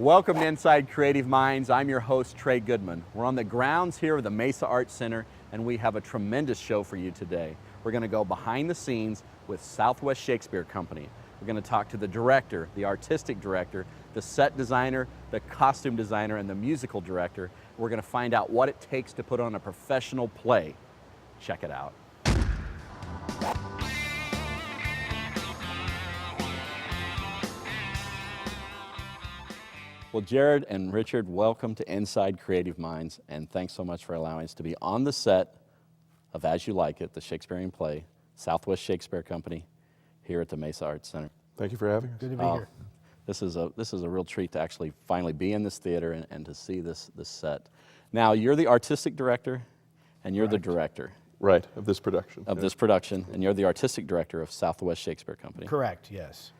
Welcome to Inside Creative Minds. I'm your host, Trey Goodman. We're on the grounds here of the Mesa Arts Center, and we have a tremendous show for you today. We're going to go behind the scenes with Southwest Shakespeare Company. We're going to talk to the director, the artistic director, the set designer, the costume designer, and the musical director. We're going to find out what it takes to put on a professional play. Check it out. Well, Jared and Richard, welcome to Inside Creative Minds, and thanks so much for allowing us to be on the set of As You Like It, the Shakespearean play, Southwest Shakespeare Company, here at the Mesa Arts Center. Thank you for having us. Good to be here. This is a real treat to actually finally be in this theater and to see this set. Now, you're the artistic director, and you're the director. Right, of this production. Of this production, and you're the artistic director of Southwest Shakespeare Company. Correct, yes.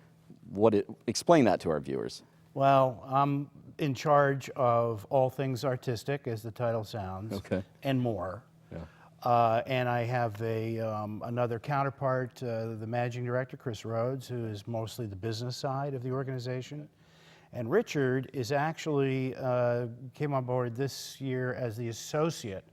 Explain that to our viewers. Well, I'm in charge of all things artistic, as the title sounds, Okay. and more. Yeah. And I have another counterpart, the managing director, Chris Rhodes, who is mostly the business side of the organization. And Richard is actually came on board this year as the associate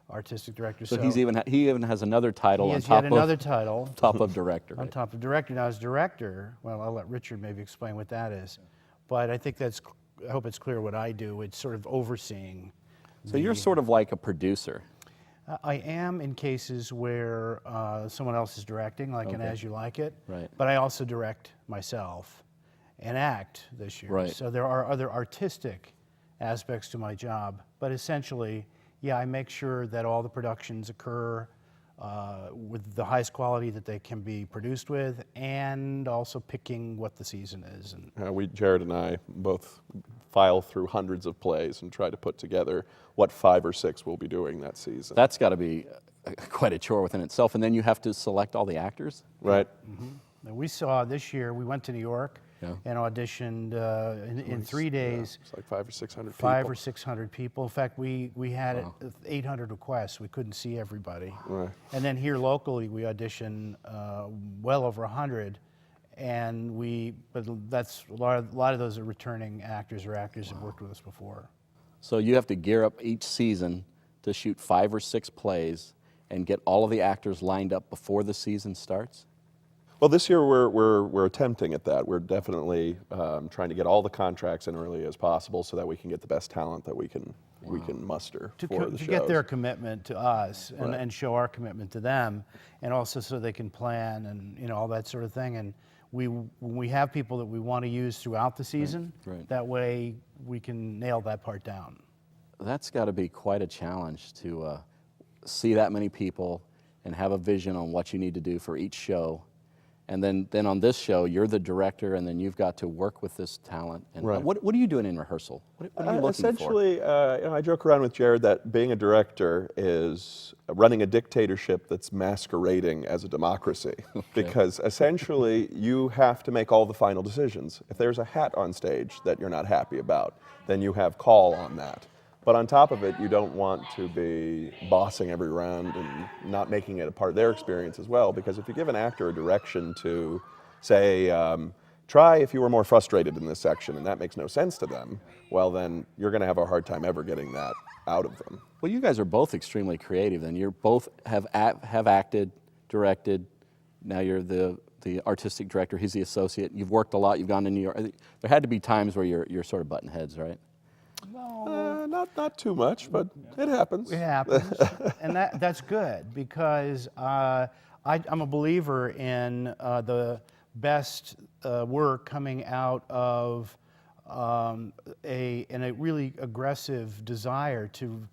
artistic director. So he even has another title on top of another title top of director. on top of director. Now, as director, well, I'll let Richard maybe explain what that is. But I think I hope it's clear what I do. It's sort of overseeing. So you're sort of like a producer. I am in cases where someone else is directing, like in Okay. As You Like It. Right. But I also direct myself and act this year. Right. So there are other artistic aspects to my job. But essentially, yeah, I make sure that all the productions occur with the highest quality that they can be produced with, and also picking what the season is. And Jared and I both file through hundreds of plays and try to put together what 5 or 6 we'll be doing that season. That's got to be quite a chore within itself. And then you have to select all the actors? Right. Now, we saw this year, we went to New York and auditioned in 3 days. It's like 500 or 600 people. 500 or 600 people. In fact, we had 800 requests. We couldn't see everybody. Right. And then here locally, we auditioned well over 100. And but that's a lot of those are returning actors or actors that worked with us before. So you have to gear up each season to shoot 5 or 6 plays and get all of the actors lined up before the season starts? Well, this year we're attempting at that. We're definitely trying to get all the contracts in early as possible so that we can get the best talent that we can muster for the shows. To get their commitment to us and, Right. and show our commitment to them, and also so they can plan and all that sort of thing. And when we have people that we want to use throughout the season, Right. that way we can nail that part down. That's got to be quite a challenge to see that many people and have a vision on what you need to do for each show. And then on this show, you're the director, and then you've got to work with this talent. And Right. what are you doing in rehearsal? What are you looking Essentially, I joke around with Jared that being a director is running a dictatorship that's masquerading as a democracy. Because essentially, you have to make all the final decisions. If there's a hat on stage that you're not happy about, then you have call on that. But on top of it, you don't want to be bossing every round and not making it a part of their experience as well. Because if you give an actor a direction to, say, try if you were more frustrated in this section, and that makes no sense to them, well then you're going to have a hard time ever getting that out of them. Well, you guys are both extremely creative. Then you both have acted, directed. Now you're the artistic director. He's the associate. You've worked a lot. You've gone to New York. There had to be times where you're sort of butting heads, right? Not too much, but it happens. It happens, and that's good, because I'm a believer in the best work coming out of a really aggressive desire to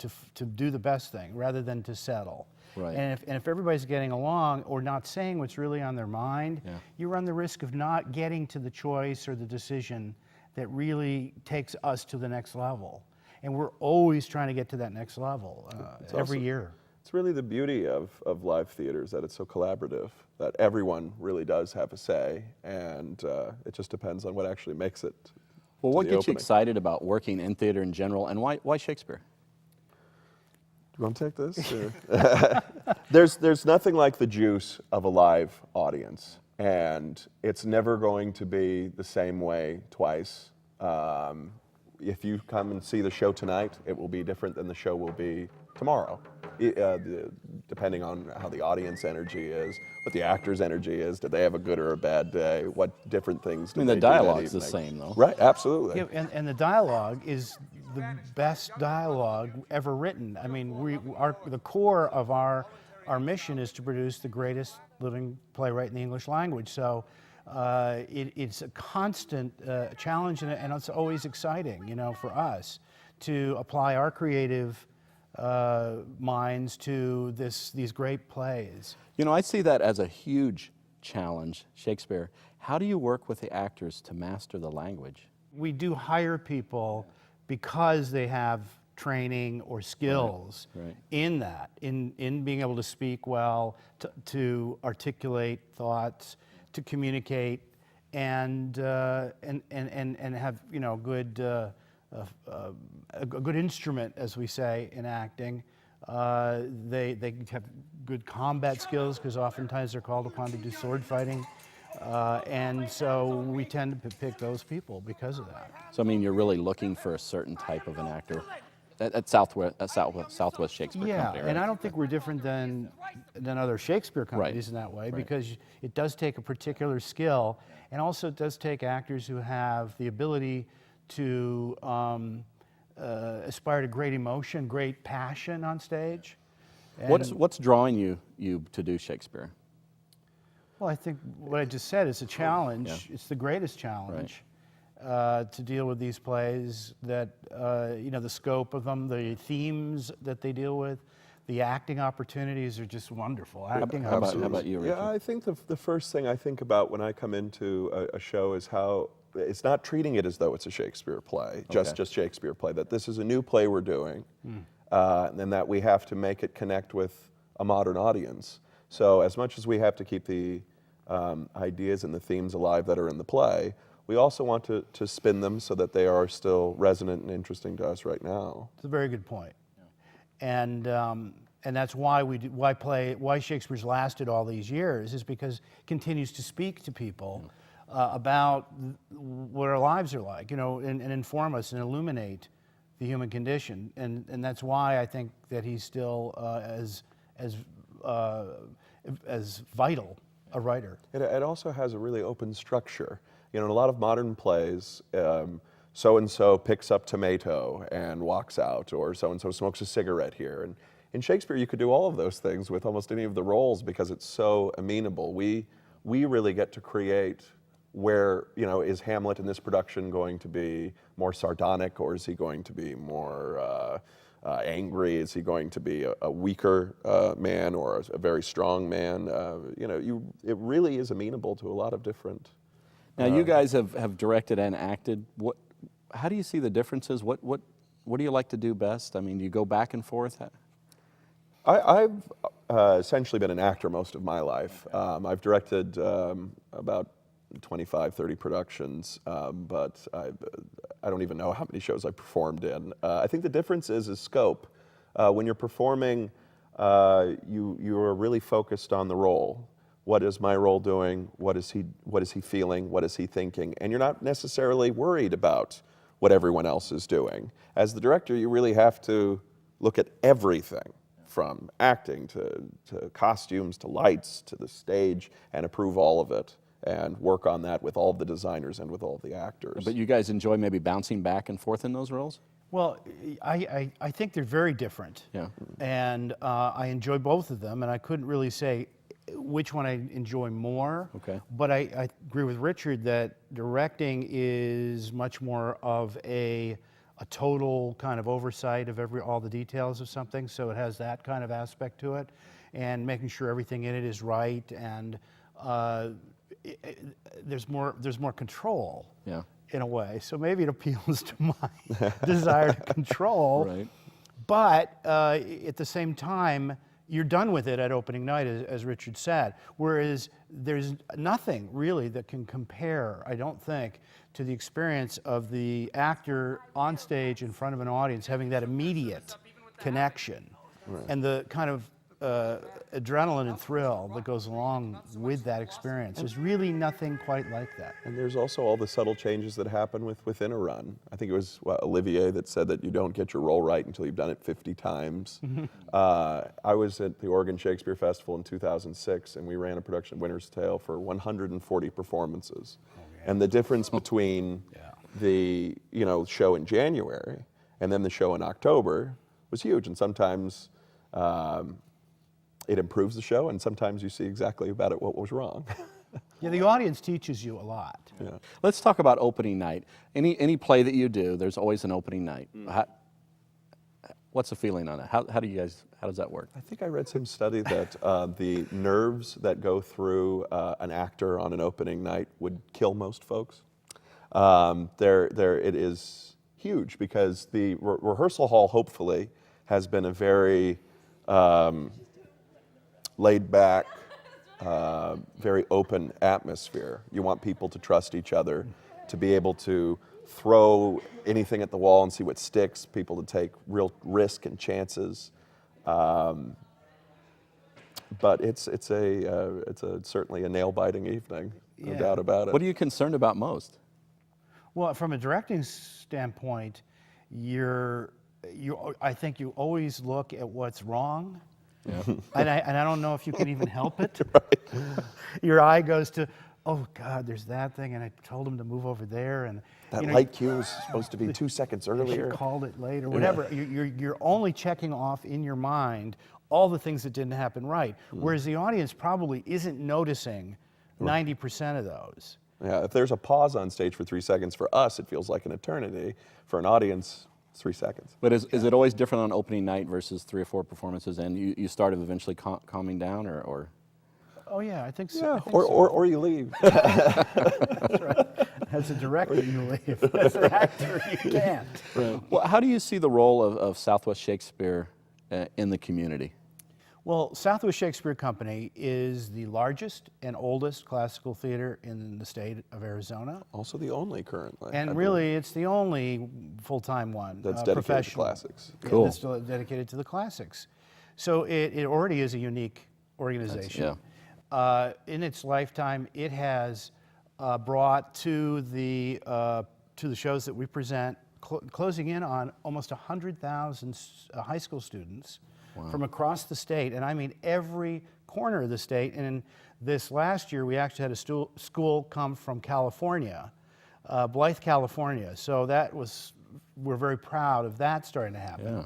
do the best thing rather than to settle. Right. And if everybody's getting along or not saying what's really on their mind, you run the risk of not getting to the choice or the decision that really takes us to the next level. And we're always trying to get to that next level every year. It's really the beauty of live theater is that it's so collaborative, that everyone really does have a say, and it just depends on what actually makes it. Well, what the gets you opening. excited about working in theater in general, and why Shakespeare? Do you want to take this? Or- There's nothing like the juice of a live audience, and it's never going to be the same way twice. if you come and see the show tonight, it will be different than the show will be tomorrow, depending on how the audience energy is, what the actor's energy is. Did they have a good or a bad day? What different things? I mean, did the they do that dialogue's the evening? same, though. Right, absolutely. Yeah, and the dialogue is the best dialogue ever written. I mean, the core of our mission is to produce the greatest living playwright in the English language. So it's a constant challenge, and it's always exciting, you know, for us to apply our creative minds to these great plays. You know, I see that as a huge challenge, Shakespeare. How do you work with the actors to master the language? We do hire people because they have training or skills right. in that, in being able to speak well, to articulate thoughts, to communicate, and have, you know, a good instrument, as we say in acting. They have good combat skills because oftentimes they're called upon to do sword fighting. And so we tend to pick those people because of that. So, I mean, you're really looking for a certain type of an actor at Southwest Shakespeare Yeah, Company, right? and I don't think we're different than other Shakespeare companies in that way, Right. because it does take a particular skill, and also it does take actors who have the ability to aspire to great emotion, great passion on stage. And, What's drawing you to do Shakespeare? well, I think what I just said is a challenge. Yeah. It's the greatest challenge to deal with these plays. That you know, the scope of them, the themes that they deal with, the acting opportunities are just wonderful. Acting How opportunities. about you, Richard? Yeah, I think the first thing I think about when I come into a show is how it's not treating it as though it's a Shakespeare play, just Shakespeare play, that this is a new play we're doing, and that we have to make it connect with a modern audience. So as much as we have to keep the ideas and the themes alive that are in the play, we also want to spin them so that they are still resonant and interesting to us right now. It's a very good point. And that's why why Shakespeare's lasted all these years, is because it continues to speak to people about what our lives are like, you know, and inform us and illuminate the human condition. And that's why I think that he's still as vital a writer. It also has a really open structure. You know, in a lot of modern plays, so-and-so picks up tomato and walks out, or so-and-so smokes a cigarette here. And in Shakespeare, you could do all of those things with almost any of the roles because it's so amenable. We really get to create where, you know, is Hamlet in this production going to be more sardonic, or is he going to be more angry? Is he going to be a weaker man or a very strong man? You know, it really is amenable to a lot of different. Now, you guys have directed and acted. How do you see the differences? What do you like to do best? I mean, do you go back and forth? I've essentially been an actor most of my life. I've directed about 25, 30 productions, but I don't even know how many shows I performed in. I think the difference is scope. When you're performing, you are really focused on the role. What is my role doing? What is he feeling? What is he thinking? And you're not necessarily worried about what everyone else is doing. As the director, you really have to look at everything, from acting to costumes to lights to the stage, and approve all of it and work on that with all of the designers and with all of the actors. But you guys enjoy maybe bouncing back and forth in those roles? Well, I think they're very different. Yeah. And I enjoy both of them, and I couldn't really say which one I enjoy more. Okay. But I agree with Richard that directing is much more of a total kind of oversight of all the details of something, so it has that kind of aspect to it, and making sure everything in it is right, and there's more control. Yeah. In a way, so maybe it appeals to my desire to control. Right. But at the same time, you're done with it at opening night, as Richard said. Whereas there's nothing really that can compare, I don't think, to the experience of the actor on stage in front of an audience having that immediate connection, and the kind of adrenaline and thrill that goes along with that experience. There's really nothing quite like that. And there's also all the subtle changes that happen within a run. I think it was Olivier that said that you don't get your role right until you've done it 50 times. I was at the Oregon Shakespeare Festival in 2006, and we ran a production of Winter's Tale for 140 performances. And the difference between the show in January and then the show in October was huge. And sometimes it improves the show, and sometimes you see exactly about it what was wrong. Yeah, the audience teaches you a lot. Yeah. Let's talk about opening night. Any play that you do, there's always an opening night. What's the feeling on it? How does that work? I think I read some study that the nerves that go through an actor on an opening night would kill most folks. It is huge because the rehearsal hall hopefully has been a very laid back, very open atmosphere. You want people to trust each other, to be able to throw anything at the wall and see what sticks, people to take real risk and chances. But it's certainly a nail-biting evening, no doubt about it. What are you concerned about most? Well, from a directing standpoint, I think you always look at what's wrong. Yeah. And I don't know if you can even help it. Your eye goes to, oh God, there's that thing, and I told him to move over there, and That light cue was supposed to be 2 seconds I earlier. should called it late or whatever. You're only checking off in your mind all the things that didn't happen right, whereas the audience probably isn't noticing 90% of those. Yeah, if there's a pause on stage for 3 seconds, for us it feels like an eternity. For an audience, it's 3 seconds. But is it always different on opening night versus 3 or 4 performances, and you started eventually calming down, or? Oh yeah, I think so. Yeah, I think or you leave. That's right. As a director, you leave. As an actor, you can't. Well, how do you see the role of Southwest Shakespeare in the community? Well, Southwest Shakespeare Company is the largest and oldest classical theater in the state of Arizona. Also the only currently. And really, it's the only full-time one. That's dedicated to professional. classics. Yeah, Cool. that's dedicated to the classics. So it already is a unique organization. In its lifetime, it has brought to the shows that we present, closing in on almost 100,000 high school students from across the state, and I mean every corner of the state. And in this last year, we actually had a school come from California, Blythe, California. So we're very proud of that starting to happen.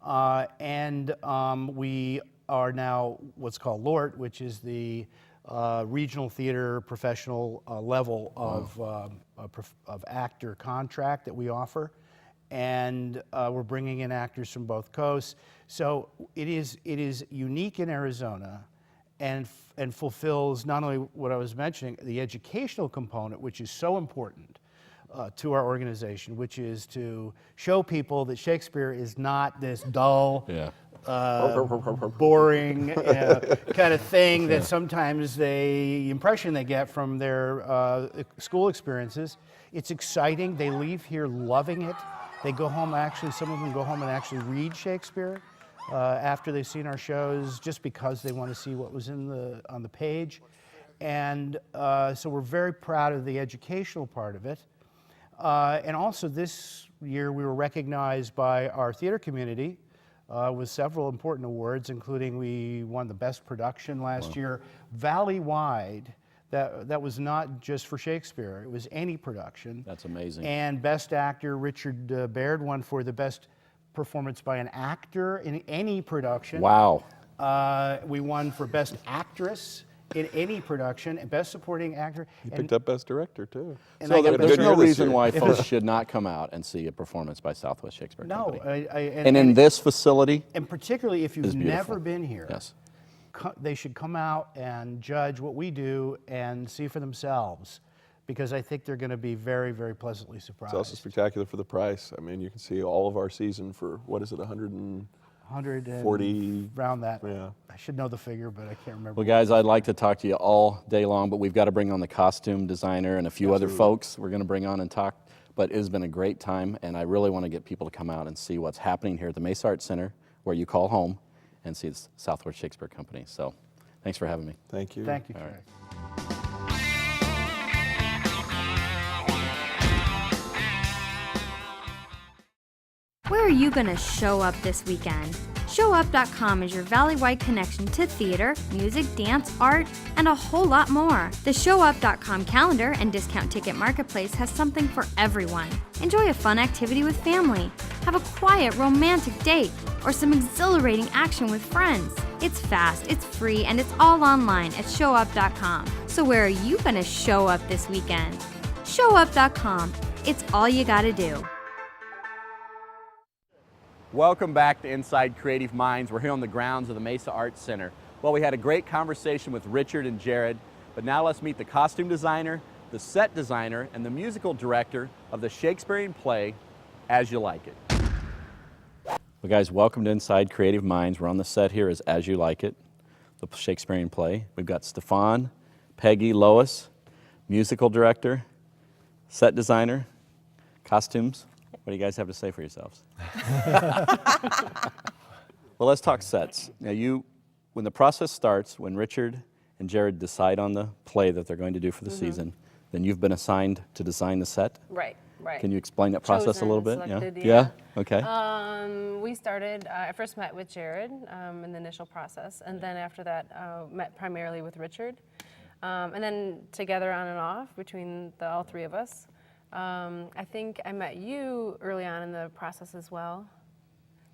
Yeah. We are now what's called LORT, which is the regional theater professional level of actor contract that we offer. And we're bringing in actors from both coasts. So it is unique in Arizona, and fulfills not only what I was mentioning, the educational component, which is so important to our organization, which is to show people that Shakespeare is not this dull, boring kind of thing that sometimes the impression they get from their school experiences. It's exciting. They leave here loving it. They go home, some of them go home and actually read Shakespeare after they've seen our shows, just because they want to see what was on the page. And so we're very proud of the educational part of it. And also this year we were recognized by our theater community with several important awards, including we won the best production last year, Valley-wide. That was not just for Shakespeare, it was any production. That's amazing. And Best Actor, Richard Baird won for the best performance by an actor in any production. Wow. We won for Best Actress in any production, and Best Supporting Actor. You picked up Best Director, too. And So I got there's Best no Director. reason why folks should not come out and see a performance by Southwest Shakespeare No, Company. and in this facility, and particularly if you've beautiful. never been here, yes. They should come out and judge what we do and see for themselves, because I think they're going to be very, very pleasantly surprised. It's also spectacular for the price. I mean, you can see all of our season for, what is it, 140? 140, around that. Yeah. I should know the figure, but I can't remember. Well, guys, I'd like to talk to you all day long, but we've got to bring on the costume designer and a few other folks we're going to bring on and talk. But it has been a great time, and I really want to get people to come out and see what's happening here at the Mesa Arts Center, where you call home, and see the Southwest Shakespeare Company. So thanks for having me. Thank you. Thank you, All Trey. right. Where are you going to show up this weekend? ShowUp.com is your valley-wide connection to theater, music, dance, art, and a whole lot more. The ShowUp.com calendar and discount ticket marketplace has something for everyone. Enjoy a fun activity with family, have a quiet, romantic date, or some exhilarating action with friends. It's fast, it's free, and it's all online at ShowUp.com. So where are you going to show up this weekend? ShowUp.com. It's all you gotta do. Welcome back to Inside Creative Minds. We're here on the grounds of the Mesa Arts Center. Well, we had a great conversation with Richard and Jared, but now let's meet the costume designer, the set designer, and the musical director of the Shakespearean play, As You Like It. Well, guys, welcome to Inside Creative Minds. We're on the set here as You Like It, the Shakespearean play. We've got Stefan, Peggy, Lois, musical director, set designer, costumes. What do you guys have to say for yourselves? Well, let's talk sets. Now, when the process starts, when Richard and Jared decide on the play that they're going to do for the season, then you've been assigned to design the set. Right. Can you explain that process a little bit? Selected, Yeah. Okay. We started, I first met with Jared in the initial process, and then after that met primarily with Richard. And then together on and off between all three of us. I think I met you early on in the process as well.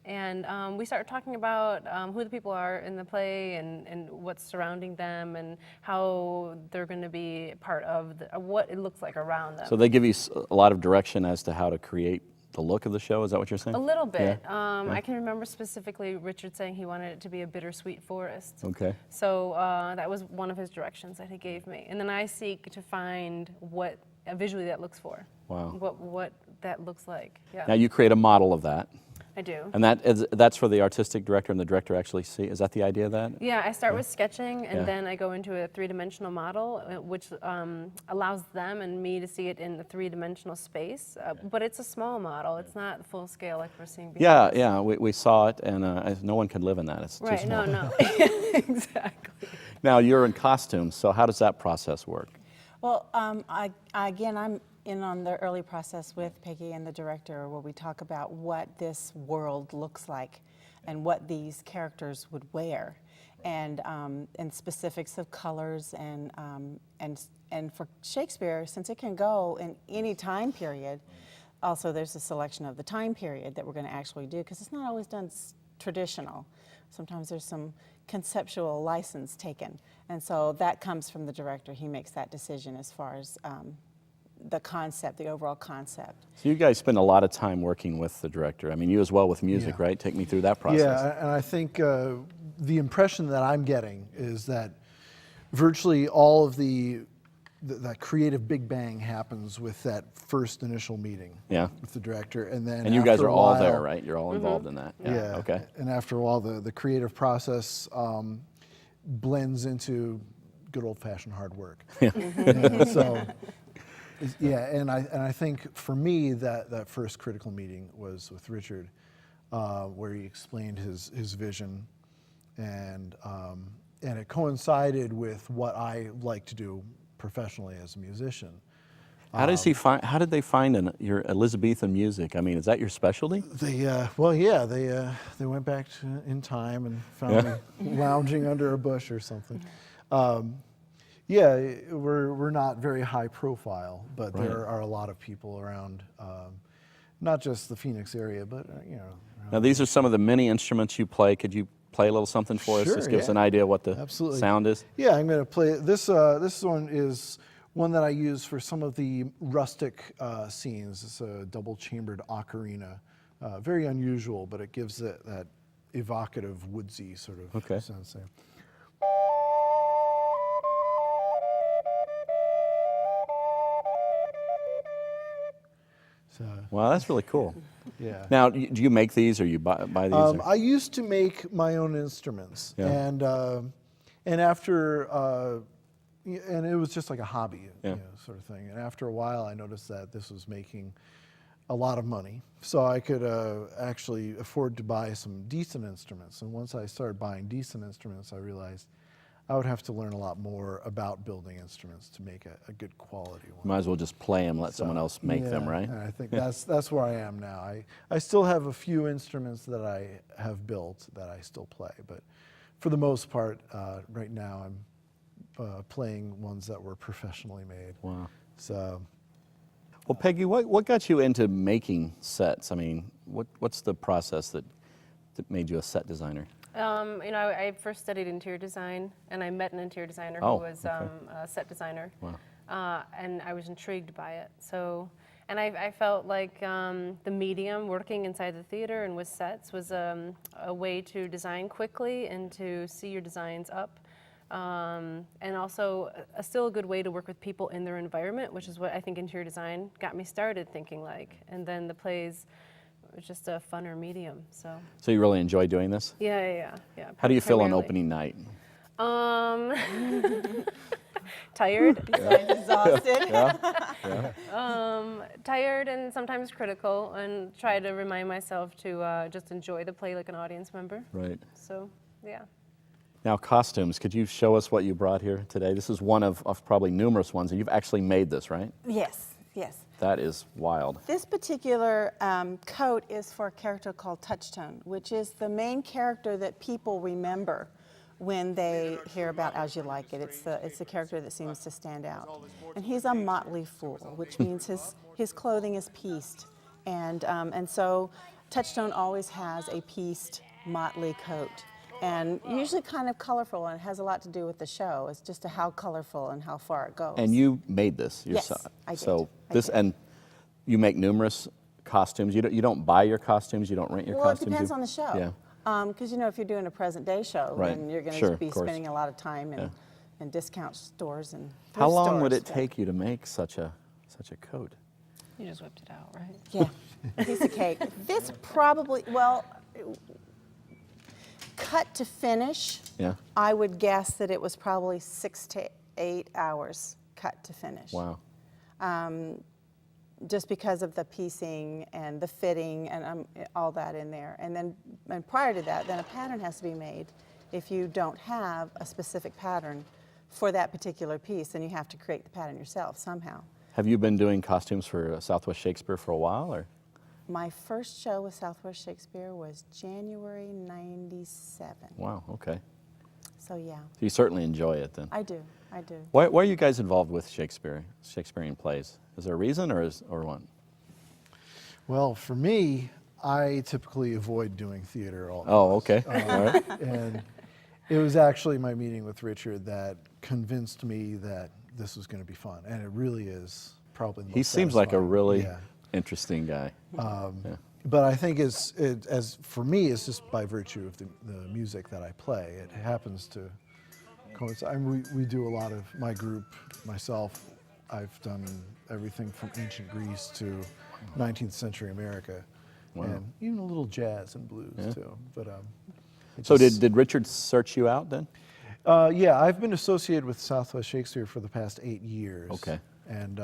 And we started talking about who the people are in the play and what's surrounding them and how they're going to be part of what it looks like around them. So they give you a lot of direction as to how to create the look of the show. Is that what you're saying? A little bit. Yeah. I can remember specifically Richard saying he wanted it to be a bittersweet forest. Okay. So that was one of his directions that he gave me. And then I seek to find what visually that looks for. Wow. What that looks like. Yeah. Now you create a model of that. I do. And that's for the artistic director and the director actually see. Is that the idea of that? Yeah, I start with sketching and Yeah. then I go into a three-dimensional model, which allows them and me to see it in the three-dimensional space. But it's a small model. It's not full scale like we're seeing behind us. Yeah. We saw it, and no one could live in that. It's too Right. small. No. Exactly. Now you're in costumes, so how does that process work? Well, I'm in on the early process with Peggy and the director where we talk about what this world looks like and what these characters would wear and specifics of colors and for Shakespeare, since it can go in any time period, also there's a selection of the time period that we're going to actually do because it's not always done traditional. Sometimes there's some conceptual license taken, and so that comes from the director. He makes that decision as far as the concept, the overall concept. So you guys spend a lot of time working with the director. I mean, you as well with music, Yeah. right? Take me through that process. Yeah, and I think the impression that I'm getting is that virtually all of that creative big bang happens with that first initial meeting Yeah. with the director, and then And you guys after are a all while- there, right? You're all involved in that. Yeah. Okay. And after a while, the creative process blends into good old-fashioned hard work. Yeah. So, yeah, and I think for me that first critical meeting was with Richard, where he explained his vision, and it coincided with what I like to do professionally as a musician. How did they find your Elizabethan music? I mean, is that your specialty? They went back in time and found me lounging under a bush or something. Yeah, we're not very high profile, but Right. there are a lot of people around, not just the Phoenix area, but Now, these are some of the many instruments you play. Could you play a little something for us? Sure, Just give us yeah. an idea what the Absolutely. sound is. Yeah, I'm going to play this. This one is one that I use for some of the rustic scenes. It's a double-chambered ocarina, very unusual, but it gives it that evocative, woodsy sort of Okay. sense there. So, Wow, that's really cool. yeah. Now, do you make these or you buy these? or- I used to make my own instruments, Yeah. and after and it was just like a hobby, Yeah. sort of thing. And after a while, I noticed that this was making a lot of money. So I could actually afford to buy some decent instruments. And once I started buying decent instruments, I realized I would have to learn a lot more about building instruments to make a good quality one. Might as well just play them, let someone else make them, Yeah, right? and I think that's where I am now. I still have a few instruments that I have built that I still play, but for the most part, right now I'm playing ones that were professionally made. Wow. So, Well, Peggy, what got you into making sets? I mean, what's the process that made you a set designer? I first studied interior design, and I met an interior designer who Oh, was okay. a set designer. Wow. And I was intrigued by it. So, and I felt like the medium, working inside the theater and with sets, was a way to design quickly and to see your designs up. And also still a good way to work with people in their environment, which is what I think interior design got me started thinking like. And then the plays was just a funner medium. So So you really enjoy doing this? yeah. How do you feel on primarily. opening night? Tired. Exhausted. Tired and sometimes critical, and try to remind myself to just enjoy the play like an audience member. Right. So, yeah. Now, costumes. Could you show us what you brought here today? This is one of probably numerous ones, and you've actually made this, right? Yes. That is wild. This particular coat is for a character called Touchtone, which is the main character that people remember when they hear about As You Like It. It's the character that seems to stand out. And he's a motley fool, which means his clothing is pieced. And so Touchtone always has a pieced motley coat. And usually kind of colorful, and it has a lot to do with the show. It's just how colorful and how far it goes. And you made this Yes, yourself. I did. So I this, did. and you make numerous costumes. You don't buy your costumes. You don't rent your Well, it costumes. depends on the show. Yeah. Because if you're doing a present day show, Right. then you're going Sure, to be of course. spending a lot of time Yeah. in discount stores and How thrift long would stores, it but- take you to make such a coat? You just whipped it out, right? Yeah, piece of cake. This probably, well, cut to finish, Yeah. I would guess that it was probably 6 to 8 hours cut to finish. Wow. Just because of the piecing and the fitting and all that in there. And prior to that, then a pattern has to be made. If you don't have a specific pattern for that particular piece, then you have to create the pattern yourself somehow. Have you been doing costumes for Southwest Shakespeare for a while, or? My first show with Southwest Shakespeare was January '97. Wow. Okay. So yeah, You certainly enjoy it then. I do. Why are you guys involved with Shakespearean plays? Is there a reason, or what? well, for me, I typically avoid doing theater all. Oh, okay. All right. And it was actually my meeting with Richard that convinced me that this was going to be fun, and it really is probably the most He seems like a satisfying. really Yeah. interesting guy. But I think as for me, it's just by virtue of the music that I play. It happens to coincide. I mean, we do a lot of, my group, myself, I've done everything from ancient Greece to 19th century America, and even a little jazz and blues too. But it So just- did Richard search you out then? yeah, I've been associated with Southwest Shakespeare for the past 8 years. Okay. And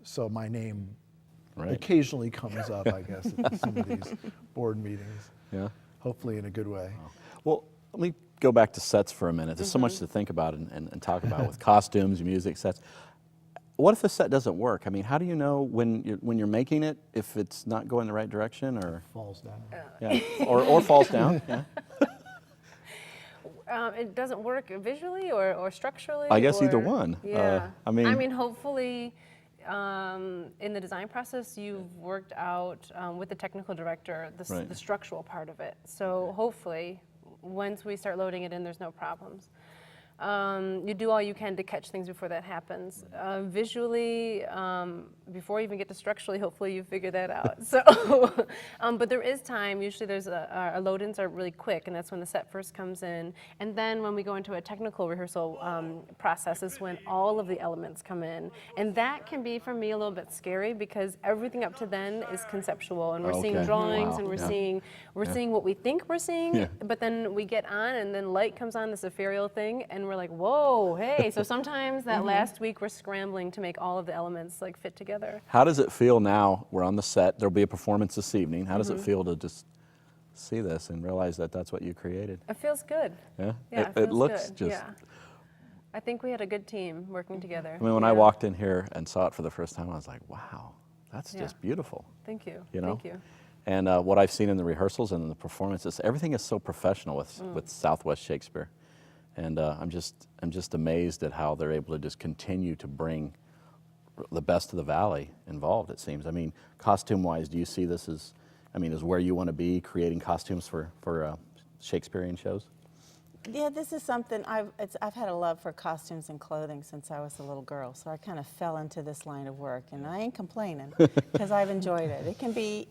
so my name Right. occasionally comes up, I guess, at some of these board meetings. Yeah. Hopefully in a good way. Well, let me go back to sets for a minute. There's so much to think about and talk about with costumes, music, sets. What if a set doesn't work? I mean, how do you know when you're making it if it's not going the right direction, or Falls down. yeah, or falls down? Yeah. It doesn't work visually or structurally? I guess either or- one. Yeah. I mean- hopefully, in the design process, you've worked out with the technical director Right. the structural part of it. So hopefully, once we start loading it in, there's no problems. You do all you can to catch things before that happens. Visually, before you even get to structurally, hopefully you figure that out. So, but there is time. Usually there's our load-ins are really quick, and that's when the set first comes in. And then when we go into a technical rehearsal process is when all of the elements come in. And that can be, for me, a little bit scary because everything up to then is conceptual, and we're seeing Okay. drawings, Wow. and we're Yeah. seeing what we think we're seeing, Yeah. but then we get on, and then light comes on, this ethereal thing, and then we're like, whoa, hey. So sometimes that last week we're scrambling to make all of the elements like fit together. How does it feel now? We're on the set. There'll be a performance this evening. How does it feel to just see this and realize that that's what you created? It feels good. Yeah? Yeah, It feels looks good. just... Yeah. I think we had a good team working together. I mean, when I Yeah. walked in here and saw it for the first time, I was like, wow, that's Yeah. just beautiful. Thank you. You know? Thank you. And what I've seen in the rehearsals and in the performances, everything is so professional with Southwest Shakespeare. And I'm just amazed at how they're able to just continue to bring the best of the Valley involved, it seems. I mean, costume-wise, do you see this as, is where you want to be, creating costumes for Shakespearean shows? Yeah, this is something I've had a love for costumes and clothing since I was a little girl, so I kind of fell into this line of work, and I ain't complaining because I've enjoyed it. It can be,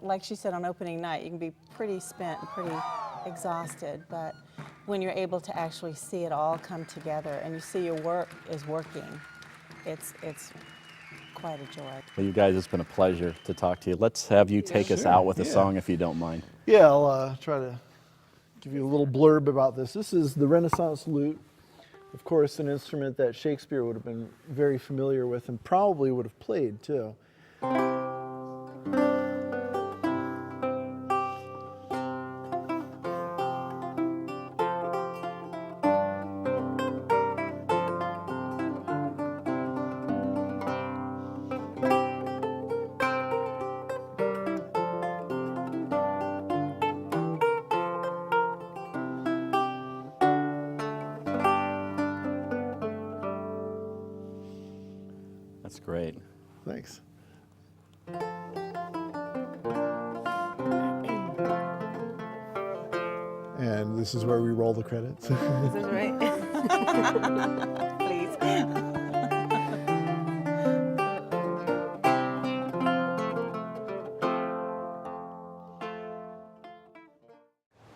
like she said on opening night, you can be pretty spent and pretty exhausted, but when you're able to actually see it all come together and you see your work is working, it's quite a joy. Well, you guys, it's been a pleasure to talk to you. Let's have you take us out with a song if you don't mind. Yeah, I'll try to give you a little blurb about this. This is the Renaissance lute, of course, an instrument that Shakespeare would have been very familiar with and probably would have played too. That's great. Thanks. And this is where we roll the credits. This is right. Please.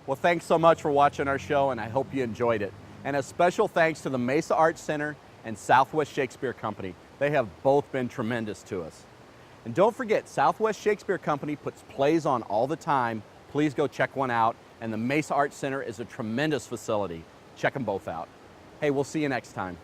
Well, thanks so much for watching our show, and I hope you enjoyed it. And a special thanks to the Mesa Arts Center and Southwest Shakespeare Company. They have both been tremendous to us. And don't forget, Southwest Shakespeare Company puts plays on all the time. Please go check one out. And the Mesa Arts Center is a tremendous facility. Check them both out. Hey, we'll see you next time.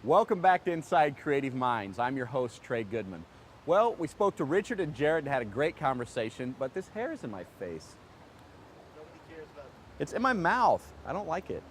Welcome back to Inside Creative Minds. I'm your host, Trey Goodman. Well, we spoke to Richard and Jared and had a great conversation, but this hair is in my face. Nobody cares about it. It's in my mouth. I don't like it.